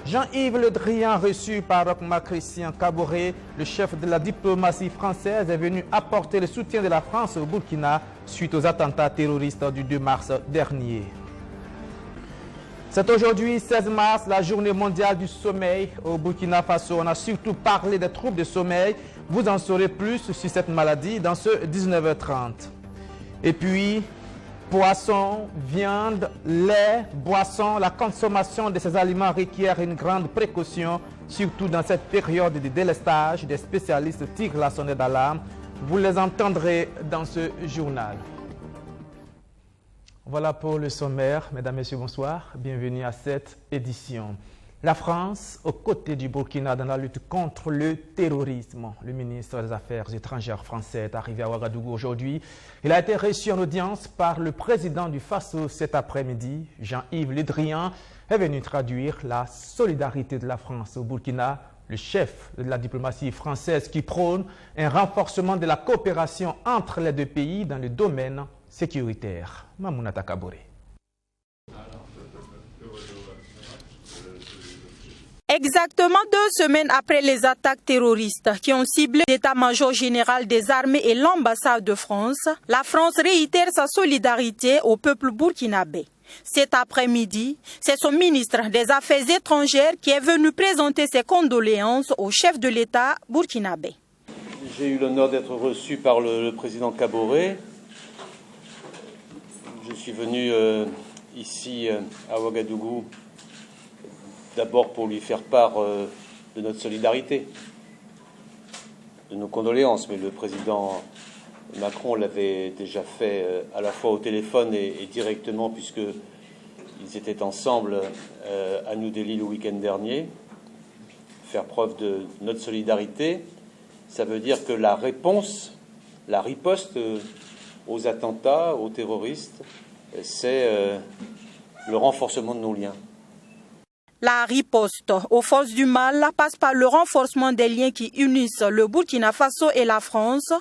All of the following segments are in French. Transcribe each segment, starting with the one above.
Jean-Yves Le Drian, reçu par Roch-Marc Christian Kaboré, le chef de la diplomatie française, est venu apporter le soutien de la France au Burkina suite aux attentats terroristes du 2 mars dernier. C'est aujourd'hui, 16 mars, la journée mondiale du sommeil au Burkina Faso. On a surtout parlé des troubles de sommeil. Vous en saurez plus sur cette maladie dans ce 19h30. Et puis, poissons, viande, lait, boissons, la consommation de ces aliments requiert une grande précaution, surtout dans cette période de délestage. Des spécialistes tirent la sonnette d'alarme. Vous les entendrez dans ce journal. Voilà pour le sommaire. Mesdames, Messieurs, bonsoir. Bienvenue à cette édition. La France, aux côtés du Burkina dans la lutte contre le terrorisme. Le ministre des Affaires étrangères français est arrivé à Ouagadougou aujourd'hui. Il a été reçu en audience par le président du Faso cet après-midi. Jean-Yves Le Drian est venu traduire la solidarité de la France au Burkina. Le chef de la diplomatie française qui prône un renforcement de la coopération entre les deux pays dans le domaine sécuritaire. Mamounata Kaboré. Exactement 2 semaines après les attaques terroristes qui ont ciblé l'état-major général des armées et l'ambassade de France, la France réitère sa solidarité au peuple burkinabé. Cet après-midi, c'est son ministre des Affaires étrangères qui est venu présenter ses condoléances au chef de l'État burkinabé. J'ai eu l'honneur d'être reçu par le président Kaboré. Je suis venu ici à Ouagadougou d'abord pour lui faire part de notre solidarité, de nos condoléances, mais le président Macron l'avait déjà fait à la fois au téléphone et directement, puisqu'ils étaient ensemble à New Delhi le week-end dernier. Faire preuve de notre solidarité, ça veut dire que la réponse, la riposte aux attentats, aux terroristes, c'est le renforcement de nos liens. La riposte aux forces du mal passe par le renforcement des liens qui unissent le Burkina Faso et la France.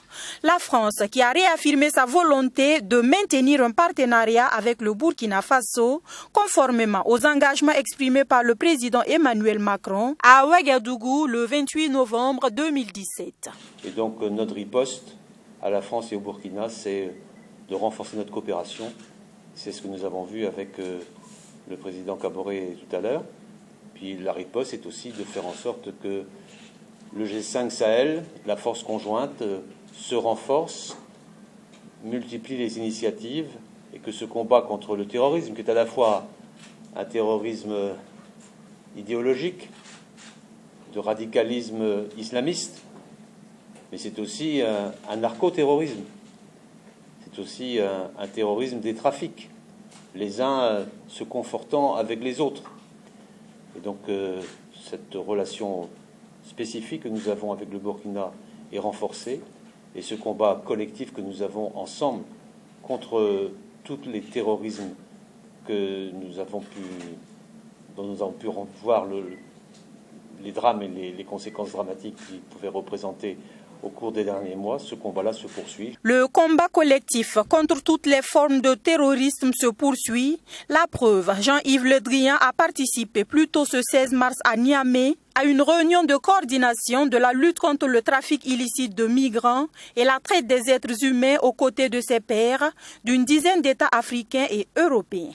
La France qui a réaffirmé sa volonté de maintenir un partenariat avec le Burkina Faso, conformément aux engagements exprimés par le président Emmanuel Macron à Ouagadougou le 28 novembre 2017. Et donc notre riposte à la France et au Burkina, c'est de renforcer notre coopération. C'est ce que nous avons vu avec le président Kaboré tout à l'heure. Puis la riposte est aussi de faire en sorte que le G5 Sahel, la force conjointe, se renforce, multiplie les initiatives et que ce combat contre le terrorisme, qui est à la fois un terrorisme idéologique, de radicalisme islamiste, mais c'est aussi un narcoterrorisme, c'est aussi un terrorisme des trafics, les uns se confortant avec les autres. Et donc cette relation spécifique que nous avons avec le Burkina est renforcée, et ce combat collectif que nous avons ensemble contre tous les terrorismes que nous avons dont nous avons pu voir les drames et les conséquences dramatiques qu'ils pouvaient représenter au cours des derniers mois, ce combat-là se poursuit. Le combat collectif contre toutes les formes de terrorisme se poursuit. La preuve, Jean-Yves Le Drian a participé plus tôt ce 16 mars à Niamey à une réunion de coordination de la lutte contre le trafic illicite de migrants et la traite des êtres humains aux côtés de ses pairs d'une dizaine d'États africains et européens.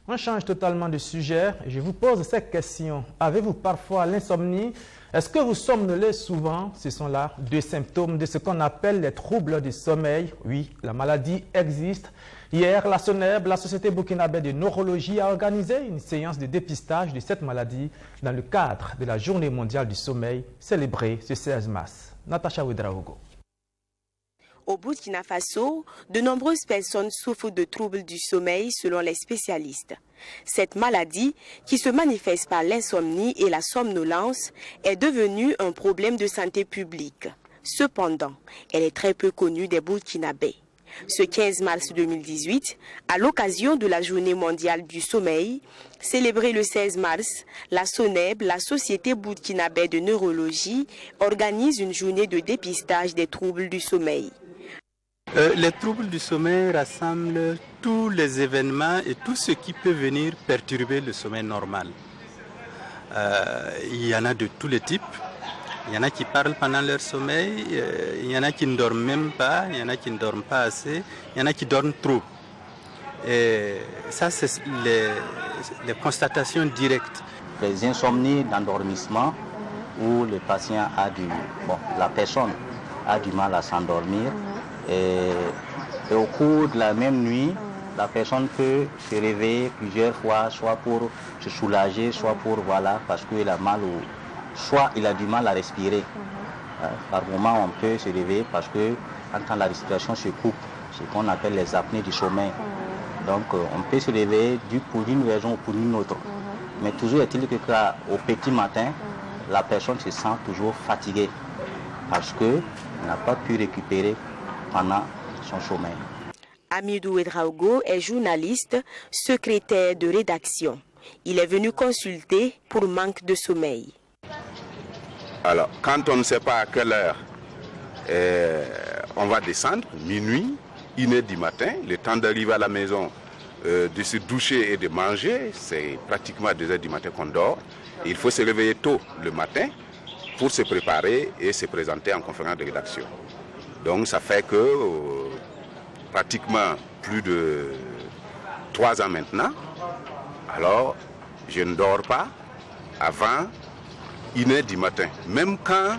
On change totalement de sujet. Je vous pose cette question. Avez-vous parfois l'insomnie? Est-ce que vous somnolez souvent? Ce sont là 2 symptômes de ce qu'on appelle les troubles du sommeil. Oui, la maladie existe. Hier, la SONEB, la Société burkinabé de neurologie, a organisé une séance de dépistage de cette maladie dans le cadre de la Journée mondiale du sommeil célébrée ce 16 mars. Natacha Ouedraogo. Au Burkina Faso, de nombreuses personnes souffrent de troubles du sommeil selon les spécialistes. Cette maladie, qui se manifeste par l'insomnie et la somnolence, est devenue un problème de santé publique. Cependant, elle est très peu connue des Burkinabés. Ce 15 mars 2018, à l'occasion de la Journée mondiale du sommeil, célébrée le 16 mars, la SONEB, la Société burkinabé de neurologie, organise une journée de dépistage des troubles du sommeil. Les troubles du sommeil rassemblent tous les événements et tout ce qui peut venir perturber le sommeil normal. Il y en a de tous les types. Il y en a qui parlent pendant leur sommeil, il y en a qui ne dorment même pas, il y en a qui ne dorment pas assez, il y en a qui dorment trop. Et ça, c'est les constatations directes. Les insomnies d'endormissement où le patient la personne a du mal à s'endormir et au cours de la même nuit, la personne peut se réveiller plusieurs fois, soit pour se soulager, soit parce qu'il a mal soit il a du mal à respirer. Par moment, on peut se réveiller parce que quand la respiration se coupe, ce qu'on appelle les apnées du sommeil. Donc, on peut se réveiller pour une raison ou pour une autre. Mais toujours est-il qu'au petit matin, la personne se sent toujours fatiguée parce qu'elle n'a pas pu récupérer pendant son sommeil. Amidou Ouedraogo est journaliste, secrétaire de rédaction. Il est venu consulter pour manque de sommeil. Alors, quand on ne sait pas à quelle heure on va descendre, minuit, 1h du matin, le temps d'arriver à la maison, de se doucher et de manger, c'est pratiquement à 2h du matin qu'on dort. Il faut se réveiller tôt le matin pour se préparer et se présenter en conférence de rédaction. Donc ça fait que pratiquement plus de 3 ans maintenant, alors je ne dors pas avant 1h du matin, même quand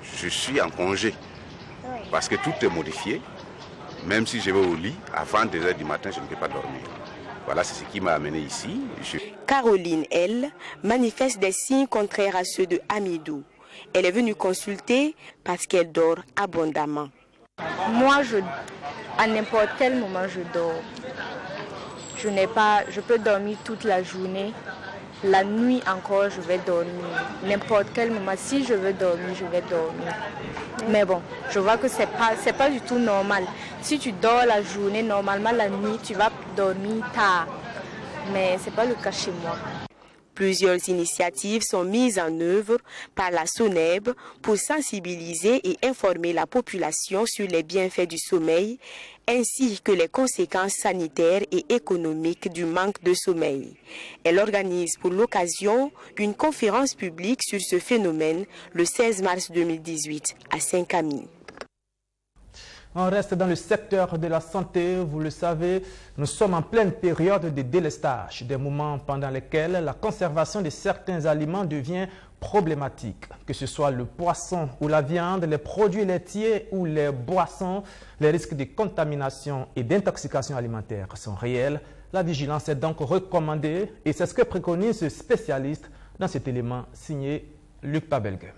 je suis en congé, parce que tout est modifié. Même si je vais au lit, avant 2h du matin, je ne peux pas dormir. Voilà, c'est ce qui m'a amené ici. Caroline, elle, manifeste des signes contraires à ceux de Amidou. Elle est venue consulter parce qu'elle dort abondamment. Moi, à n'importe quel moment, je dors. Je peux dormir toute la journée. La nuit encore, je vais dormir. N'importe quel moment, si je veux dormir, je vais dormir. Mais bon, je vois que c'est pas du tout normal. Si tu dors la journée, normalement la nuit, tu vas dormir tard. Mais ce n'est pas le cas chez moi. Plusieurs initiatives sont mises en œuvre par la SONEB pour sensibiliser et informer la population sur les bienfaits du sommeil ainsi que les conséquences sanitaires et économiques du manque de sommeil. Elle organise pour l'occasion une conférence publique sur ce phénomène le 16 mars 2018 à Saint-Camille. On reste dans le secteur de la santé, vous le savez, nous sommes en pleine période de délestage, des moments pendant lesquels la conservation de certains aliments devient problématique. Que ce soit le poisson ou la viande, les produits laitiers ou les boissons, les risques de contamination et d'intoxication alimentaire sont réels. La vigilance est donc recommandée et c'est ce que préconise ce spécialiste dans cet élément signé Luc Pabelgue.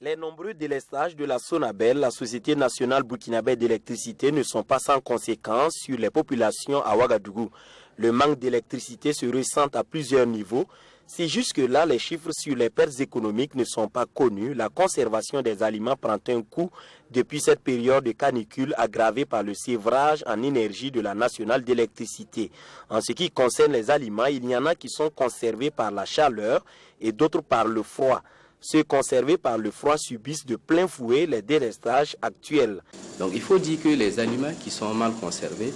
Les nombreux délestages de la SONABEL, la Société nationale burkinabé d'électricité, ne sont pas sans conséquences sur les populations à Ouagadougou. Le manque d'électricité se ressent à plusieurs niveaux. Si jusque-là, les chiffres sur les pertes économiques ne sont pas connus, la conservation des aliments prend un coup depuis cette période de canicule aggravée par le sévrage en énergie de la nationale d'électricité. En ce qui concerne les aliments, il y en a qui sont conservés par la chaleur et d'autres par le froid. Ceux conservés par le froid subissent de plein fouet les délestages actuels. Donc il faut dire que les aliments qui sont mal conservés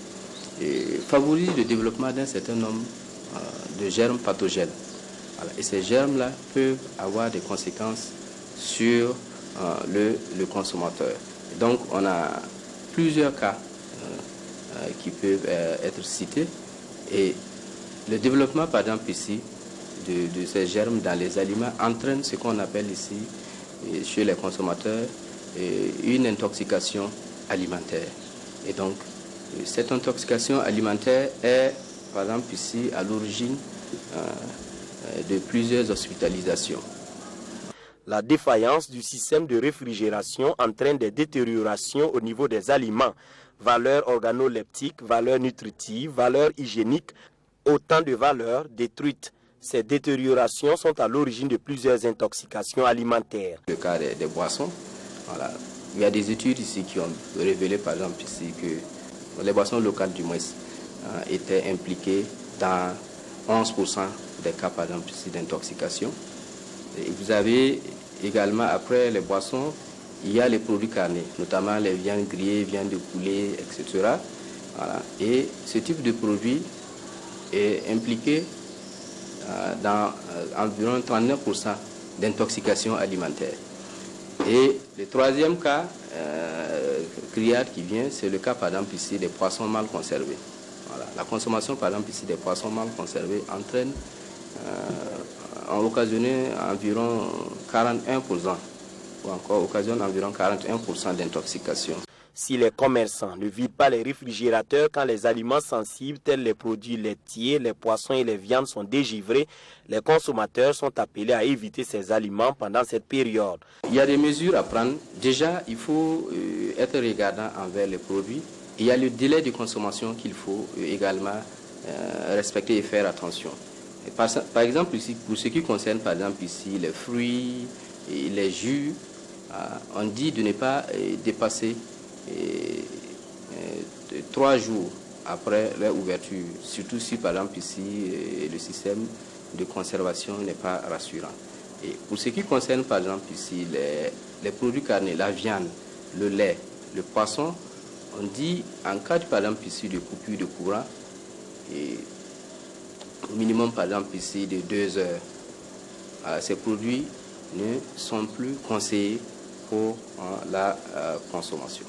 favorisent le développement d'un certain nombre de germes pathogènes. Et ces germes-là peuvent avoir des conséquences sur le consommateur. Donc on a plusieurs cas qui peuvent être cités. Et le développement, par exemple ici, de ces germes dans les aliments entraîne ce qu'on appelle ici, chez les consommateurs, une intoxication alimentaire. Et donc, cette intoxication alimentaire est, par exemple ici, à l'origine de plusieurs hospitalisations. La défaillance du système de réfrigération entraîne des détériorations au niveau des aliments. Valeurs organoleptiques, valeurs nutritives, valeurs hygiéniques, autant de valeurs détruites. Ces détériorations sont à l'origine de plusieurs intoxications alimentaires. Le cas des boissons, voilà. Il y a des études ici qui ont révélé par exemple ici que les boissons locales du moins étaient impliquées dans 11% des cas par exemple ici d'intoxication. Et vous avez également après les boissons, il y a les produits carnés, notamment les viandes grillées, viandes de poulet, etc. Voilà. Et ce type de produit est impliqué dans environ 39% d'intoxication alimentaire. Et le troisième cas criard qui vient, c'est le cas par exemple ici des poissons mal conservés. Voilà. La consommation par exemple ici des poissons mal conservés entraîne, a occasionné environ 41% ou encore occasionne environ 41% d'intoxication. Si les commerçants ne vident pas les réfrigérateurs quand les aliments sensibles tels les produits laitiers, les poissons et les viandes sont dégivrés, les consommateurs sont appelés à éviter ces aliments pendant cette période. Il y a des mesures à prendre. Déjà, il faut être regardant envers les produits. Il y a le délai de consommation qu'il faut également respecter et faire attention. Et par exemple, ici, pour ce qui concerne par exemple ici les fruits et les jus, on dit de ne pas dépasser 3 jours après leur ouverture, surtout si par exemple ici le système de conservation n'est pas rassurant. Et pour ce qui concerne par exemple ici les produits carnés, la viande, le lait, le poisson, on dit en cas par exemple ici de coupure de courant, et au minimum par exemple ici de 2 heures, ces produits ne sont plus conseillés pour la consommation.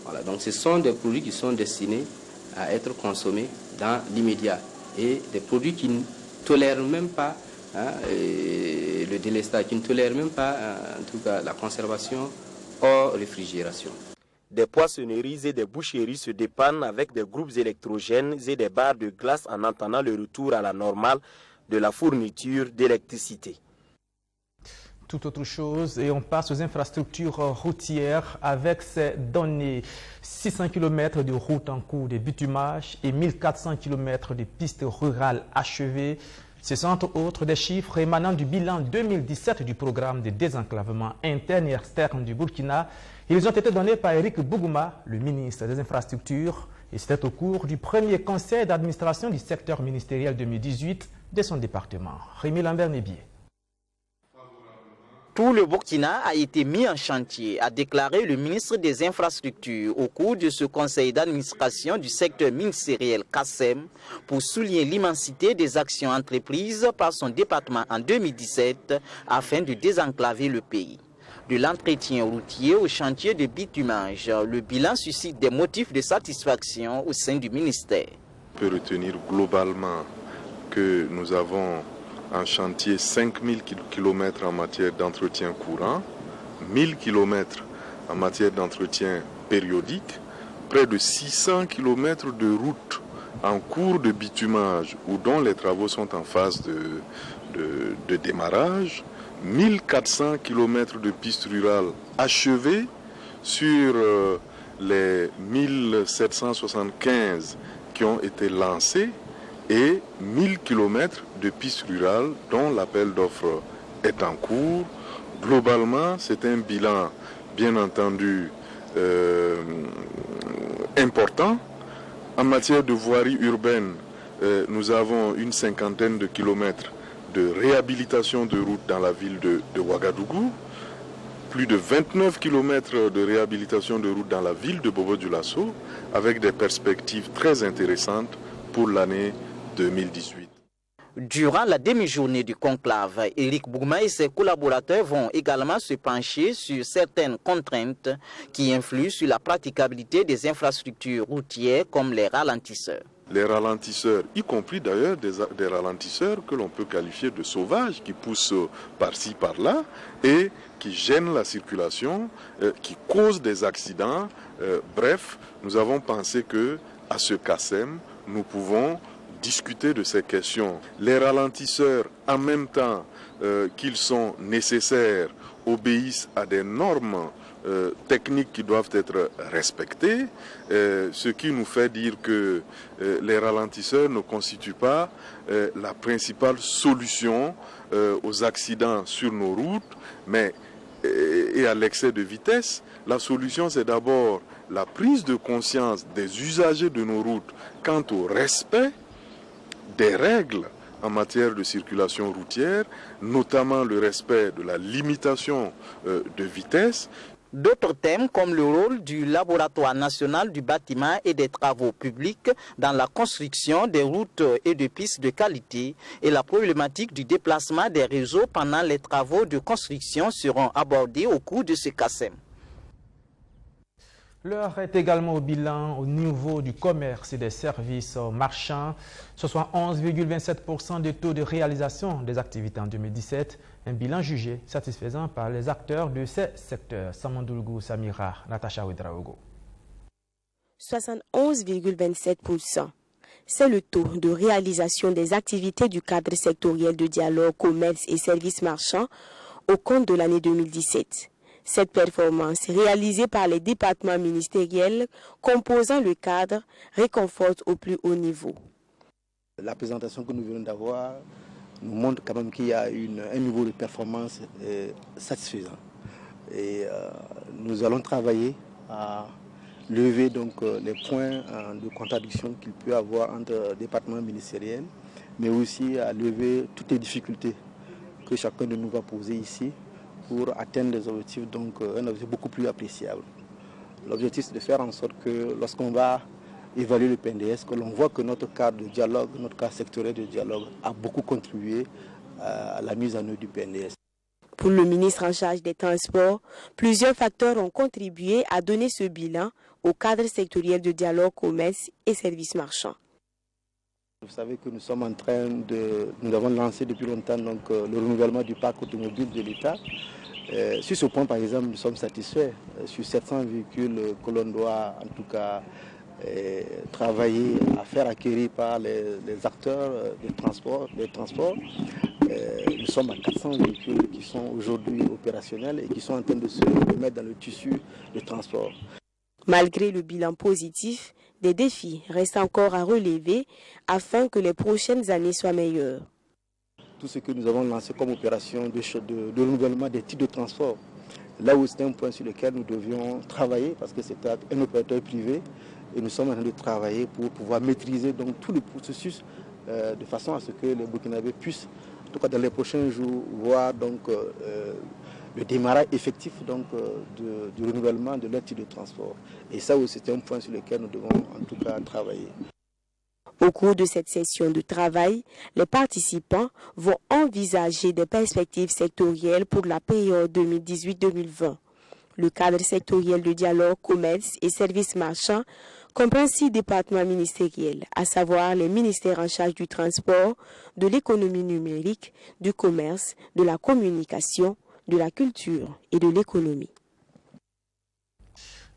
Voilà, donc ce sont des produits qui sont destinés à être consommés dans l'immédiat et des produits qui ne tolèrent même pas le délestage, qui ne tolèrent même pas en tout cas la conservation hors réfrigération. Des poissonneries et des boucheries se dépannent avec des groupes électrogènes et des barres de glace en attendant le retour à la normale de la fourniture d'électricité. Tout autre chose et on passe aux infrastructures routières avec ces données. 600 km de routes en cours de bitumage et 1400 km de pistes rurales achevées. Ce sont entre autres des chiffres émanant du bilan 2017 du programme de désenclavement interne et externe du Burkina. Ils ont été donnés par Eric Bougouma, le ministre des Infrastructures, et c'était au cours du premier conseil d'administration du secteur ministériel 2018 de son département. Rémi Lambert-Nébier. Tout le Burkina a été mis en chantier, a déclaré le ministre des Infrastructures au cours de ce conseil d'administration du secteur ministériel KASEM pour souligner l'immensité des actions entreprises par son département en 2017 afin de désenclaver le pays. De l'entretien routier au chantier de bitumage, le bilan suscite des motifs de satisfaction au sein du ministère. On peut retenir globalement que nous avons en chantier 5000 km en matière d'entretien courant, 1000 km en matière d'entretien périodique, près de 600 km de routes en cours de bitumage ou dont les travaux sont en phase de démarrage, 1400 km de pistes rurales achevées sur les 1775 qui ont été lancées et 1000 km de pistes rurales dont l'appel d'offres est en cours. Globalement, c'est un bilan, bien entendu, important. En matière de voirie urbaine, nous avons une 50aine de kilomètres de réhabilitation de routes dans la ville de Ouagadougou, plus de 29 km de réhabilitation de routes dans la ville de Bobo-Dioulasso, avec des perspectives très intéressantes pour l'année 2018. Durant la demi-journée du conclave, Eric Bougouma et ses collaborateurs vont également se pencher sur certaines contraintes qui influent sur la praticabilité des infrastructures routières comme les ralentisseurs. Les ralentisseurs, y compris d'ailleurs des ralentisseurs que l'on peut qualifier de sauvages, qui poussent par-ci, par-là et qui gênent la circulation, qui causent des accidents. Bref, nous avons pensé que à ce KASEM, nous pouvons discuter de ces questions. Les ralentisseurs, en même temps qu'ils sont nécessaires, obéissent à des normes techniques qui doivent être respectées, ce qui nous fait dire que les ralentisseurs ne constituent pas la principale solution aux accidents sur nos routes, mais et à l'excès de vitesse. La solution, c'est d'abord la prise de conscience des usagers de nos routes quant au respect des règles en matière de circulation routière, notamment le respect de la limitation de vitesse. D'autres thèmes comme le rôle du laboratoire national du bâtiment et des travaux publics dans la construction des routes et de pistes de qualité et la problématique du déplacement des réseaux pendant les travaux de construction seront abordés au cours de ce CASEM. L'heure est également au bilan au niveau du commerce et des services marchands. 71,27% de taux de réalisation des activités en 2017. Un bilan jugé satisfaisant par les acteurs de ces secteurs. Samandoulgou Samira, Natacha Ouedraogo. 71,27%. C'est le taux de réalisation des activités du cadre sectoriel de dialogue, commerce et services marchands au compte de l'année 2017. Cette performance, réalisée par les départements ministériels composant le cadre, réconforte au plus haut niveau. La présentation que nous venons d'avoir nous montre quand même qu'il y a un niveau de performance satisfaisant. Et nous allons travailler à lever donc les points de contradiction qu'il peut y avoir entre départements ministériels, mais aussi à lever toutes les difficultés que chacun de nous va poser ici pour atteindre des objectifs, donc un objectif beaucoup plus appréciable. L'objectif, c'est de faire en sorte que lorsqu'on va évaluer le PNDS, que l'on voit que notre cadre de dialogue, notre cadre sectoriel de dialogue a beaucoup contribué à la mise en œuvre du PNDS. Pour le ministre en charge des Transports, plusieurs facteurs ont contribué à donner ce bilan au cadre sectoriel de dialogue, commerce et services marchands. Vous savez que nous sommes en train nous avons lancé depuis longtemps donc, le renouvellement du parc automobile de l'État. Sur ce point, par exemple, nous sommes satisfaits. Sur 700 véhicules que l'on doit en tout cas travailler à faire acquérir par les acteurs des transports, nous sommes à 400 véhicules qui sont aujourd'hui opérationnels et qui sont en train de se mettre dans le tissu de transport. Malgré le bilan positif, des défis restent encore à relever afin que les prochaines années soient meilleures. Tout ce que nous avons lancé comme opération de renouvellement des types de transport, là où c'était un point sur lequel nous devions travailler parce que c'était un opérateur privé et nous sommes en train de travailler pour pouvoir maîtriser donc tout le processus de façon à ce que les Burkinabés puissent, en tout cas dans les prochains jours, voir donc le démarrage effectif donc, du renouvellement de leur type de transport. Et ça aussi, c'est un point sur lequel nous devons en tout cas travailler. Au cours de cette session de travail, les participants vont envisager des perspectives sectorielles pour la période 2018-2020. Le cadre sectoriel de dialogue, commerce et services marchands comprend 6 départements ministériels, à savoir les ministères en charge du transport, de l'économie numérique, du commerce, de la communication, de la culture et de l'économie.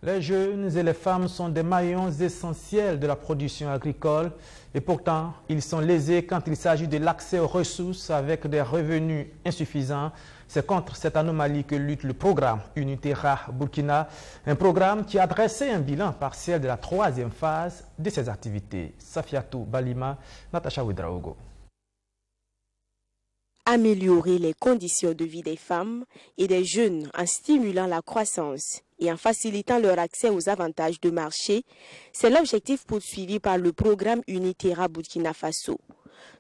Les jeunes et les femmes sont des maillons essentiels de la production agricole et pourtant, ils sont lésés quand il s'agit de l'accès aux ressources avec des revenus insuffisants. C'est contre cette anomalie que lutte le programme Unitera Burkina, un programme qui a dressé un bilan partiel de la 3e phase de ses activités. Safiatou Balima, Natacha Ouedraogo. Améliorer les conditions de vie des femmes et des jeunes en stimulant la croissance et en facilitant leur accès aux avantages de marché, c'est l'objectif poursuivi par le programme Unitera Burkina Faso.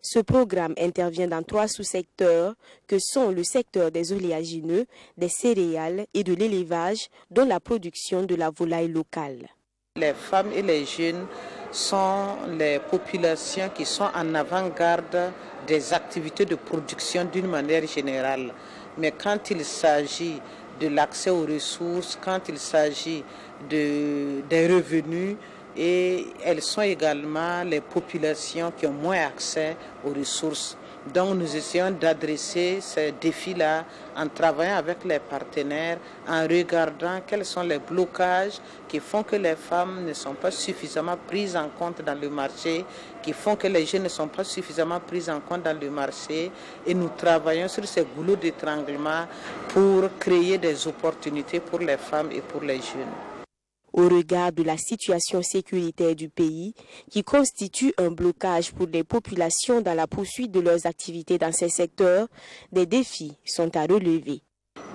Ce programme intervient dans 3 sous-secteurs que sont le secteur des oléagineux, des céréales et de l'élevage, dont la production de la volaille locale. Les femmes et les jeunes sont les populations qui sont en avant-garde des activités de production d'une manière générale. Mais quand il s'agit de l'accès aux ressources, quand il s'agit des revenus, et elles sont également les populations qui ont moins accès aux ressources. Donc nous essayons d'adresser ces défis-là en travaillant avec les partenaires, en regardant quels sont les blocages qui font que les femmes ne sont pas suffisamment prises en compte dans le marché, qui font que les jeunes ne sont pas suffisamment pris en compte dans le marché. Et nous travaillons sur ces goulots d'étranglement pour créer des opportunités pour les femmes et pour les jeunes. Au regard de la situation sécuritaire du pays, qui constitue un blocage pour les populations dans la poursuite de leurs activités dans ces secteurs, des défis sont à relever.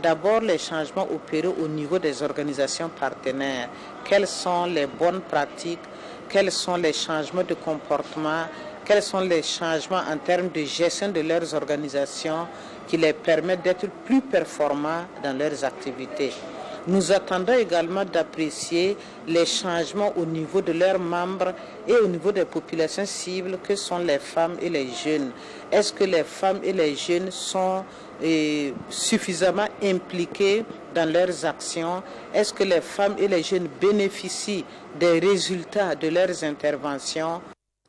D'abord, les changements opérés au niveau des organisations partenaires. Quelles sont les bonnes pratiques? Quels sont les changements de comportement? Quels sont les changements en termes de gestion de leurs organisations qui les permettent d'être plus performants dans leurs activités? Nous attendons également d'apprécier les changements au niveau de leurs membres et au niveau des populations cibles que sont les femmes et les jeunes. Est-ce que les femmes et les jeunes sont suffisamment impliqués dans leurs actions? Est-ce que les femmes et les jeunes bénéficient des résultats de leurs interventions?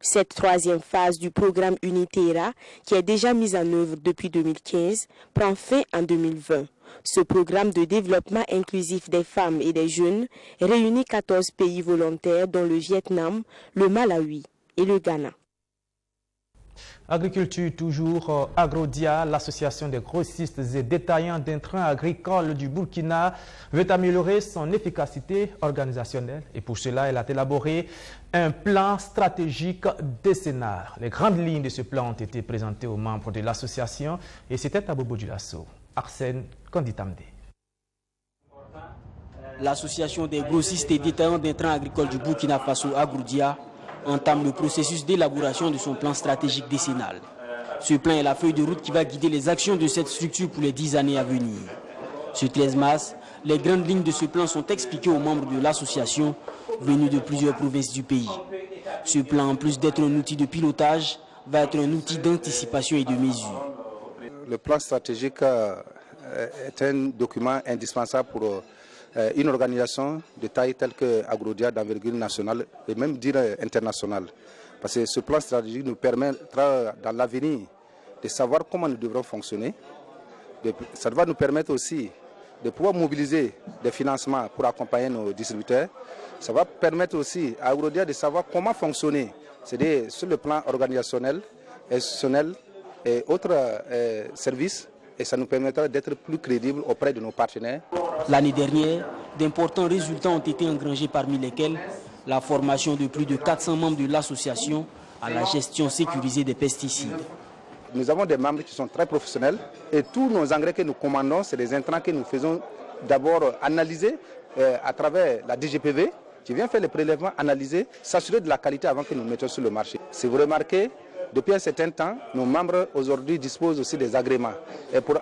Cette troisième phase du programme Unitera, qui est déjà mise en œuvre depuis 2015, prend fin en 2020. Ce programme de développement inclusif des femmes et des jeunes réunit 14 pays volontaires dont le Vietnam, le Malawi et le Ghana. Agriculture toujours, Agrodia, l'association des grossistes et détaillants d'intrants agricoles du Burkina, veut améliorer son efficacité organisationnelle et pour cela, elle a élaboré un plan stratégique décennal. Les grandes lignes de ce plan ont été présentées aux membres de l'association et c'était à Bobo Dioulasso. Arsène Kanditamde. L'association des grossistes et détaillants d'intrants agricoles du Burkina Faso, Agrodia, entame le processus d'élaboration de son plan stratégique décennal. Ce plan est la feuille de route qui va guider les actions de cette structure pour les 10 années à venir. Ce 13 mars, les grandes lignes de ce plan sont expliquées aux membres de l'association venus de plusieurs provinces du pays. Ce plan, en plus d'être un outil de pilotage, va être un outil d'anticipation et de mesure. Le plan stratégique est un document indispensable pour une organisation de taille telle que Agrodia d'envergure nationale et même dire internationale. Parce que ce plan stratégique nous permettra dans l'avenir de savoir comment nous devrons fonctionner. Ça va nous permettre aussi de pouvoir mobiliser des financements pour accompagner nos distributeurs. Ça va permettre aussi à Agrodia de savoir comment fonctionner, c'est-à-dire sur le plan organisationnel, institutionnel et autres services, et ça nous permettra d'être plus crédibles auprès de nos partenaires. L'année dernière, d'importants résultats ont été engrangés, parmi lesquels la formation de plus de 400 membres de l'association à la gestion sécurisée des pesticides. Nous avons des membres qui sont très professionnels et tous nos engrais que nous commandons, c'est des intrants que nous faisons d'abord analyser à travers la DGPV qui vient faire les prélèvements, analyser, s'assurer de la qualité avant que nous mettions sur le marché. Si vous remarquez, depuis un certain temps, nos membres aujourd'hui disposent aussi des agréments. Et pour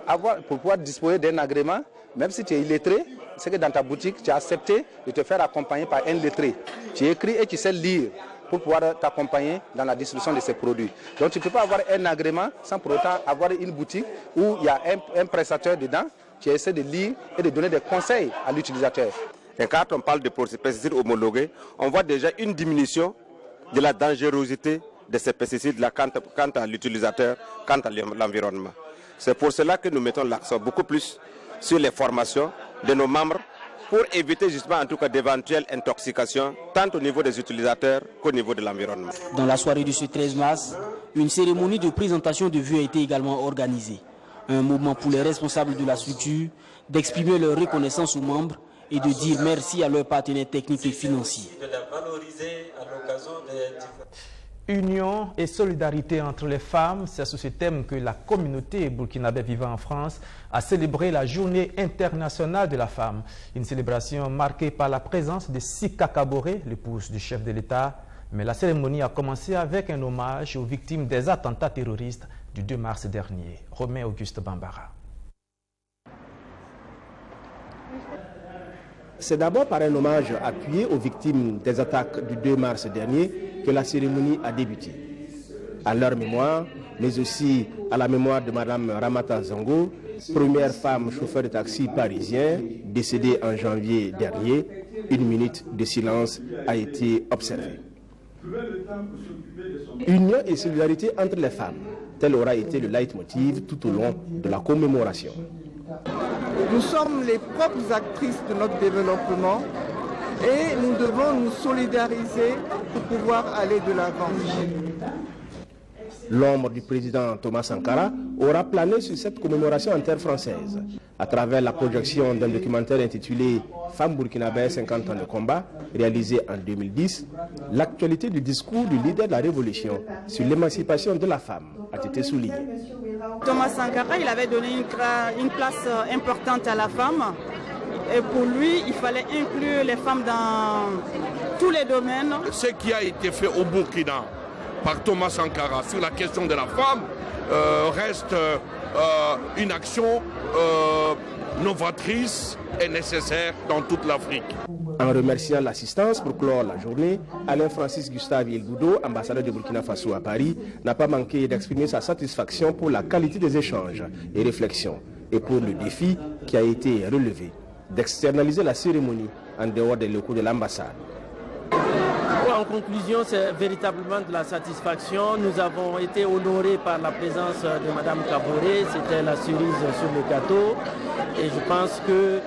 pouvoir disposer d'un agrément, même si tu es illettré, c'est que dans ta boutique, tu as accepté de te faire accompagner par un lettré. Tu écris et tu sais lire pour pouvoir t'accompagner dans la distribution de ces produits. Donc tu ne peux pas avoir un agrément sans pour autant avoir une boutique où il y a un prestataire dedans qui essaie de lire et de donner des conseils à l'utilisateur. Et quand on parle de pesticides homologués, on voit déjà une diminution de la dangerosité de ces pesticides quant à l'utilisateur, quant à l'environnement. C'est pour cela que nous mettons l'accent beaucoup plus sur les formations de nos membres pour éviter justement en tout cas d'éventuelles intoxications tant au niveau des utilisateurs qu'au niveau de l'environnement. Dans la soirée de ce 13 mars, une cérémonie de présentation de vœux a été également organisée. Un moment pour les responsables de la structure d'exprimer leur reconnaissance aux membres et de dire merci à leurs partenaires techniques et financiers. Union et solidarité entre les femmes, c'est sous ce thème que la communauté burkinabé vivant en France a célébré la Journée internationale de la femme. Une célébration marquée par la présence de Sika Kaboré, l'épouse du chef de l'État. Mais la cérémonie a commencé avec un hommage aux victimes des attentats terroristes du 2 mars dernier. Romain Auguste Bambara. C'est d'abord par un hommage appuyé aux victimes des attaques du 2 mars dernier que la cérémonie a débuté. À leur mémoire, mais aussi à la mémoire de Mme Ramata Zango, première femme chauffeur de taxi parisien, décédée en janvier dernier, une minute de silence a été observée. Union et solidarité entre les femmes, tel aura été le leitmotiv tout au long de la commémoration. Nous sommes les propres actrices de notre développement et nous devons nous solidariser pour pouvoir aller de l'avant. L'ombre du président Thomas Sankara aura plané sur cette commémoration en terre française à travers la projection d'un documentaire intitulé « Femmes burkinabè 50 ans de combat » réalisé en 2010. L'actualité du discours du leader de la révolution sur l'émancipation de la femme a été soulignée. Thomas Sankara, il avait donné une place importante à la femme. Et pour lui, il fallait inclure les femmes dans tous les domaines. Ce qui a été fait au Burkina par Thomas Sankara sur la question de la femme reste une action novatrice et nécessaire dans toute l'Afrique. En remerciant l'assistance pour clore la journée, Alain Francis Gustave Ilgoudo, ambassadeur de Burkina Faso à Paris, n'a pas manqué d'exprimer sa satisfaction pour la qualité des échanges et réflexions et pour le défi qui a été relevé d'externaliser la cérémonie en dehors des locaux de l'ambassade. En conclusion, c'est véritablement de la satisfaction. Nous avons été honorés par la présence de Mme Kaboré. C'était la cerise sur le gâteau. Et je pense que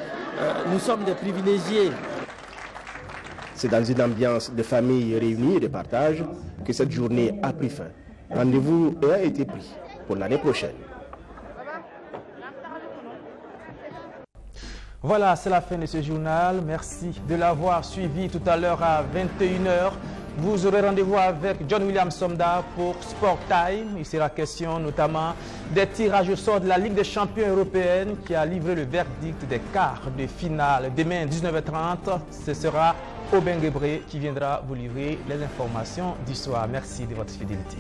nous sommes des privilégiés. C'est dans une ambiance de famille réunie et de partage que cette journée a pris fin. Rendez-vous a été pris pour l'année prochaine. Voilà, c'est la fin de ce journal. Merci de l'avoir suivi tout à l'heure à 21 h. Vous aurez rendez-vous avec John William Somda pour Sport Time. Il sera question notamment des tirages au sort de la Ligue des champions européenne qui a livré le verdict des quarts de finale. Demain, 19h30, ce sera Aubin Gebré qui viendra vous livrer les informations du soir. Merci de votre fidélité.